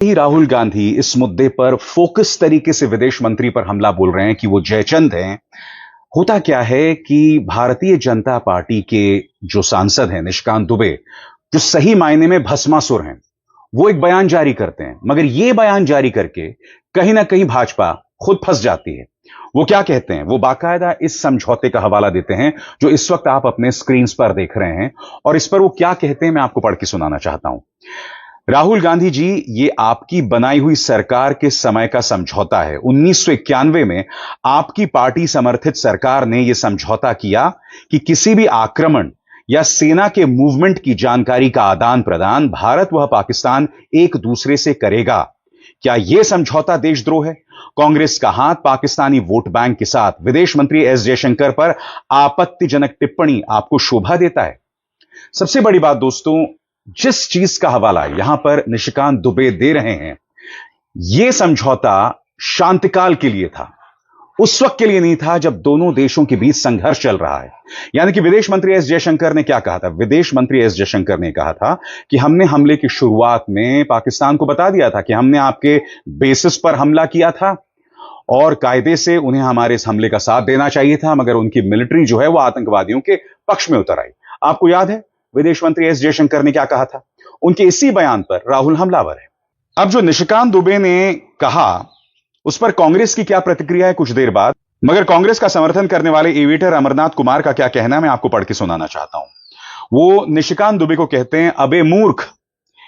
ही राहुल गांधी इस मुद्दे पर फोकस तरीके से विदेश मंत्री पर हमला बोल रहे हैं कि वो जयचंद हैं। होता क्या है कि भारतीय जनता पार्टी के जो सांसद हैं निशिकांत दुबे, जो सही मायने में भस्मासुर हैं, वो एक बयान जारी करते हैं, मगर ये बयान जारी करके कहीं ना कहीं भाजपा खुद फंस जाती है। वो क्या कहते हैं? वो बाकायदा इस समझौते का हवाला देते हैं जो इस वक्त आप अपने स्क्रीन पर देख रहे हैं, और इस पर वो क्या कहते हैं मैं आपको पढ़ के सुनाना चाहता हूं। राहुल गांधी जी, ये आपकी बनाई हुई सरकार के समय का समझौता है। 1991 में आपकी पार्टी समर्थित सरकार ने यह समझौता किया कि किसी भी आक्रमण या सेना के मूवमेंट की जानकारी का आदान प्रदान भारत व पाकिस्तान एक दूसरे से करेगा। क्या यह समझौता देशद्रोह है? कांग्रेस का हाथ पाकिस्तानी वोट बैंक के साथ विदेश मंत्री एस जयशंकर पर आपत्तिजनक टिप्पणी आपको शोभा देता है? सबसे बड़ी बात दोस्तों, जिस चीज का हवाला यहां पर निशिकांत दुबे दे रहे हैं, यह समझौता शांतिकाल के लिए था, उस वक्त के लिए नहीं था जब दोनों देशों के बीच संघर्ष चल रहा है। यानी कि विदेश मंत्री एस जयशंकर ने क्या कहा था? विदेश मंत्री एस जयशंकर ने कहा था कि हमने हमले की शुरुआत में पाकिस्तान को बता दिया था कि हमने आपके बेसिस पर हमला किया था और कायदे से उन्हें हमारे इस हमले का साथ देना चाहिए था, मगर उनकी मिलिट्री जो है वो आतंकवादियों के पक्ष में उतर आई। आपको याद है विदेश मंत्री एस जयशंकर ने क्या कहा था? उनके इसी बयान पर राहुल हमलावर है। अब जो निशिकांत दुबे ने कहा उस पर कांग्रेस की क्या प्रतिक्रिया है कुछ देर बाद, मगर कांग्रेस का समर्थन करने वाले एविएटर अमरनाथ कुमार का क्या कहना है मैं आपको पढ़ के सुनाना चाहता हूं। वो निशिकांत दुबे को कहते हैं, अबे मूर्ख,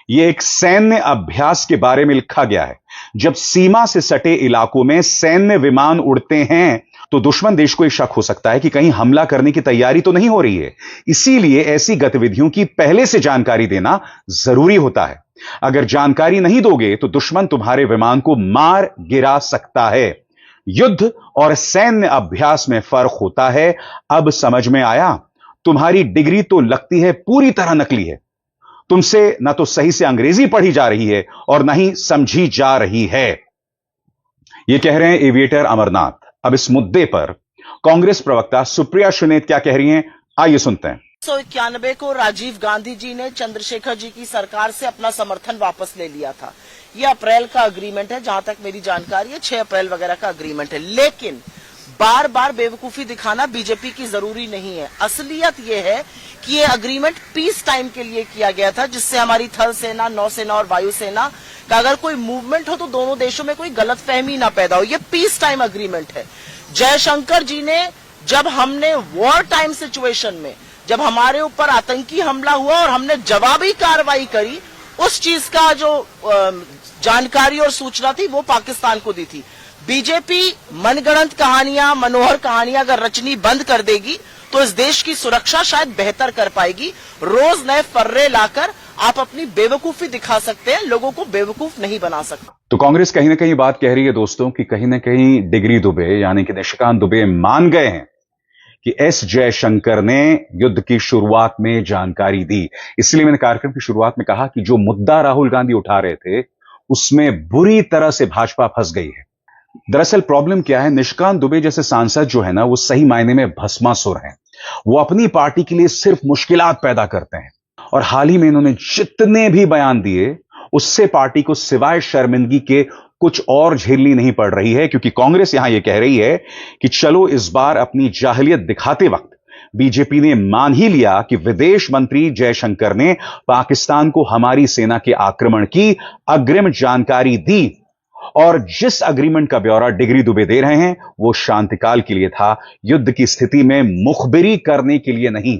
यह एक सैन्य अभ्यास के बारे में लिखा गया है। जब सीमा से सटे इलाकों में सैन्य विमान उड़ते हैं तो दुश्मन देश को यह शक हो सकता है कि कहीं हमला करने की तैयारी तो नहीं हो रही है। इसीलिए ऐसी गतिविधियों की पहले से जानकारी देना जरूरी होता है। अगर जानकारी नहीं दोगे तो दुश्मन तुम्हारे विमान को मार गिरा सकता है। युद्ध और सैन्य अभ्यास में फर्क होता है। अब समझ में आया? तुम्हारी डिग्री तो लगती है पूरी तरह नकली है। तुमसे ना तो सही से अंग्रेजी पढ़ी जा रही है और ना ही समझी जा रही है। यह कह रहे हैं एविएटर अमरनाथ। अब इस मुद्दे पर कांग्रेस प्रवक्ता सुप्रिया श्रीनेत क्या कह रही हैं, आइए सुनते हैं। 1991 को राजीव गांधी जी ने चंद्रशेखर जी की सरकार से अपना समर्थन वापस ले लिया था। यह अप्रैल का अग्रीमेंट है, जहां तक मेरी जानकारी है 6 अप्रैल वगैरह का अग्रीमेंट है। लेकिन बार बार बेवकूफी दिखाना बीजेपी की जरूरी नहीं है। असलियत यह है कि यह अग्रीमेंट पीस टाइम के लिए किया गया था, जिससे हमारी थल सेना, नौसेना और वायुसेना का अगर कोई मूवमेंट हो तो दोनों देशों में कोई गलतफहमी ना पैदा हो। यह पीस टाइम अग्रीमेंट है। जयशंकर जी ने, जब हमने वॉर टाइम सिचुएशन में, जब हमारे ऊपर आतंकी हमला हुआ और हमने जवाबी कार्रवाई करी, उस चीज का जो जानकारी और सूचना थी वो पाकिस्तान को दी थी। बीजेपी मनगढ़ंत कहानियां, मनोहर कहानियां अगर रचनी बंद कर देगी तो इस देश की सुरक्षा शायद बेहतर कर पाएगी। रोज नए फर्रे लाकर आप अपनी बेवकूफी दिखा सकते हैं, लोगों को बेवकूफ नहीं बना सकते। तो कांग्रेस कहीं ना कहीं बात कह रही है दोस्तों कि कहीं ना कहीं डिग्री दुबे यानी कि निशिकांत दुबे मान गए हैं कि एस जयशंकर ने युद्ध की शुरुआत में जानकारी दी। इसलिए मैंने कार्यक्रम की शुरुआत में कहा कि जो मुद्दा राहुल गांधी उठा रहे थे उसमें बुरी तरह से भाजपा फंस गई है। दरअसल प्रॉब्लम क्या है, निशिकांत दुबे जैसे सांसद जो है ना, वो सही मायने में भस्मासुर हैं। वो अपनी पार्टी के लिए सिर्फ मुश्किलात पैदा करते हैं, और हाल ही में इन्होंने जितने भी बयान दिए उससे पार्टी को सिवाय शर्मिंदगी के कुछ और झेलनी नहीं पड़ रही है, क्योंकि कांग्रेस यहां यह कह रही है कि चलो इस बार अपनी जाहिलियत दिखाते वक्त बीजेपी ने मान ही लिया कि विदेश मंत्री जयशंकर ने पाकिस्तान को हमारी सेना के आक्रमण की अग्रिम जानकारी दी, और जिस अग्रीमेंट का ब्यौरा डिग्री दुबे दे रहे हैं वो शांतिकाल के लिए था, युद्ध की स्थिति में मुखबिरी करने के लिए नहीं।